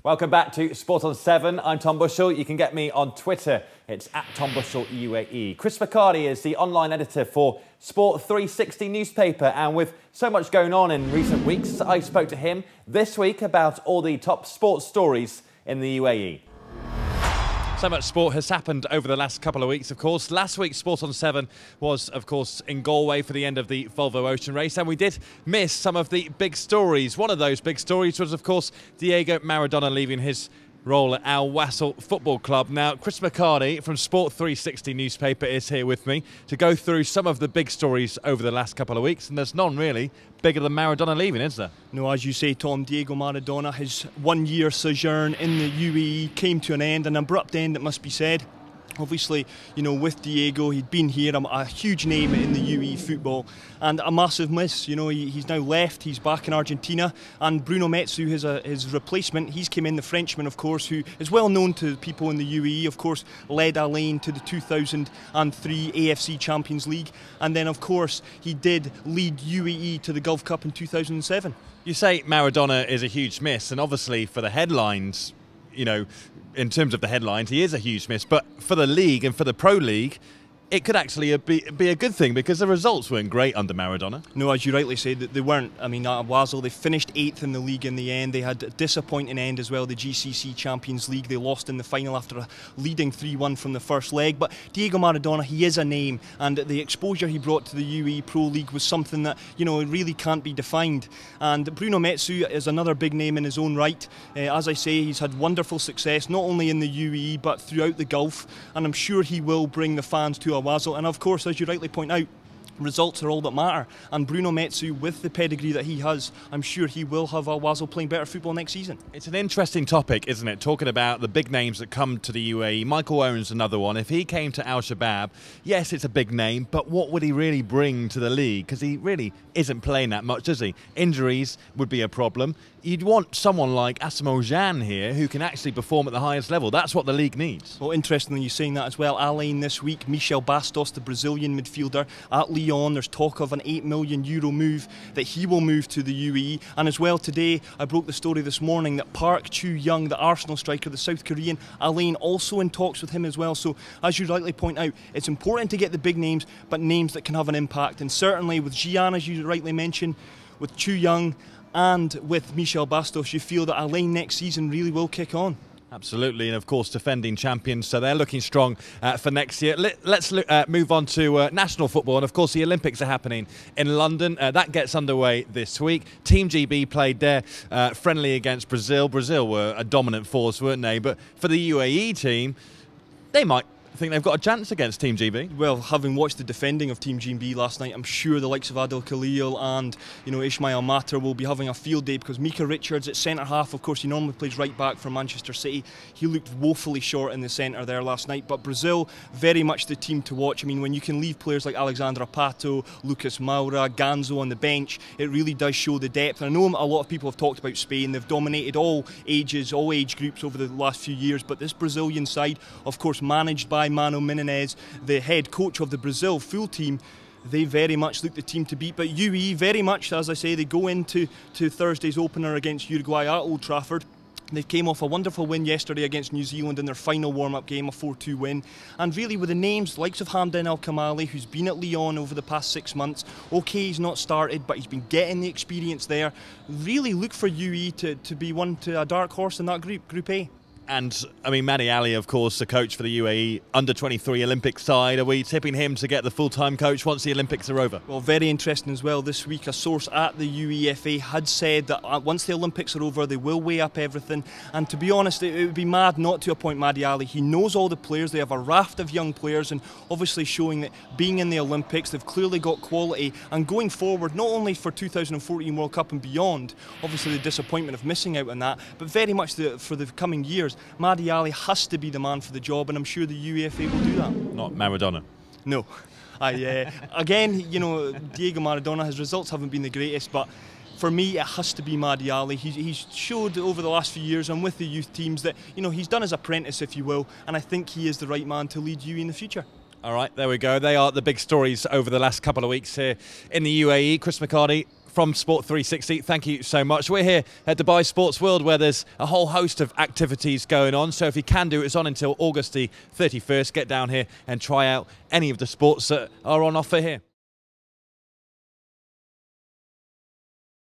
Welcome back to Sport on 7. I'm Tom Bushell. You can get me on Twitter. It's @TomBushellUAE. Chris McHardy is the online editor for Sport 360 newspaper, and with so much going on in recent weeks, I spoke to him this week about all the top sports stories in the UAE. So much sport has happened over the last couple of weeks, of course. Last week, Sport on 7 was, of course, in Galway for the end of the Volvo Ocean Race, and we did miss some of the big stories. One of those big stories was, of course, Diego Maradona leaving his role at Al Wasl Football Club. Now, Chris McHardy from Sport 360 newspaper is here with me to go through some of the big stories over the last couple of weeks, and there's none really bigger than Maradona leaving, is there? No, as you say, Tom, Diego Maradona, his one-year sojourn in the UAE came to an end, an abrupt end, it must be said. Obviously, you know, with Diego, he'd been here, a huge name in the UAE football, and a massive miss. You know, he's now left, he's back in Argentina, and Bruno Metsu, his replacement, he's came in, the Frenchman, of course, who is well known to people in the UAE, of course, led Alain to the 2003 AFC Champions League, and then, of course, he did lead UAE to the Gulf Cup in 2007. You say Maradona is a huge miss, and obviously for the headlines, you know, in terms of the headlines, he is a huge miss. But for the league and for the Pro League, it could actually be a good thing because the results weren't great under Maradona. No, as you rightly said, they weren't. I mean, at Wasl, they finished 8th in the league in the end. They had a disappointing end as well, the GCC Champions League. They lost in the final after a leading 3-1 from the first leg. But Diego Maradona, he is a name, and the exposure he brought to the UAE Pro League was something that, you know, it really can't be defined. And Bruno Metsu is another big name in his own right. As I say, he's had wonderful success, not only in the UAE, but throughout the Gulf. And I'm sure he will bring the fans to a Wasl, and of course, as you rightly point out, results are all that matter, and Bruno Metsu, with the pedigree that he has, I'm sure he will have Al Wasl playing better football next season. It's an interesting topic, isn't it, talking about the big names that come to the UAE. Michael Owen's another one. If he came to Al Shabab, yes, it's a big name, but what would he really bring to the league? Because he really isn't playing that much, does he? Injuries would be a problem. You'd want someone like Asamoah Gyan here who can actually perform at the highest level. That's what the league needs. Well, interestingly, you're saying that as well. Alain this week, Michel Bastos, the Brazilian midfielder at Lyon. There's talk of an €8 million move that he will move to the UAE. And as well today, I broke the story this morning that Park Chu-young, the Arsenal striker, the South Korean, Alain also in talks with him as well. So as you rightly point out, it's important to get the big names, but names that can have an impact. And certainly with Gyan, as you rightly mentioned, with Chu-young, and with Michel Bastos, you feel that Alain next season really will kick on. Absolutely, and of course defending champions, so they're looking strong for next year. Let's move on to national football, and of course the Olympics are happening in London. That gets underway this week. Team GB played their friendly against Brazil. Brazil were a dominant force, weren't they? But for the UAE team, they might think they've got a chance against Team GB. Well, having watched the defending of Team GB last night, I'm sure the likes of Adel Khalil and, you know, Ismail Matter will be having a field day, because Mika Richards at centre half, of course, he normally plays right back for Manchester City. He looked woefully short in the centre there last night. But Brazil, very much the team to watch. I mean, when you can leave players like Alexandre Pato, Lucas Moura, Ganzo on the bench, it really does show the depth. And I know a lot of people have talked about Spain. They've dominated all ages, all age groups over the last few years. But this Brazilian side, of course, managed by Mano Menezes, the head coach of the Brazil full team, they very much look the team to beat. But UAE, very much, as I say, they go into Thursday's opener against Uruguay at Old Trafford. They came off a wonderful win yesterday against New Zealand in their final warm-up game, a 4-2 win. And really with the names, likes of Hamdan El Kamali, who's been at Lyon over the past 6 months. Okay, he's not started, but he's been getting the experience there. Really look for UAE to be a dark horse in that Group A. And, I mean, Madi Ali, of course, the coach for the UAE under-23 Olympic side. Are we tipping him to get the full-time coach once the Olympics are over? Well, very interesting as well. This week, a source at the UEFA had said that once the Olympics are over, they will weigh up everything. And to be honest, it would be mad not to appoint Madi Ali. He knows all the players. They have a raft of young players, and obviously showing that being in the Olympics, they've clearly got quality. And going forward, not only for 2014 World Cup and beyond, obviously the disappointment of missing out on that, but very much for the coming years, Madi Ali has to be the man for the job, and I'm sure the UEFA will do that. Not Maradona. No. Again, you know, Diego Maradona, his results haven't been the greatest, but for me, it has to be Madi Ali. He's showed over the last few years and with the youth teams that, you know, he's done his apprentice, if you will, and I think he is the right man to lead UAE in the future. All right, there we go. They are the big stories over the last couple of weeks here in the UAE. Chris McHardy from Sport 360, thank you so much. We're here at Dubai Sports World where there's a whole host of activities going on. So if you can do it, it's on until August the 31st. Get down here and try out any of the sports that are on offer here.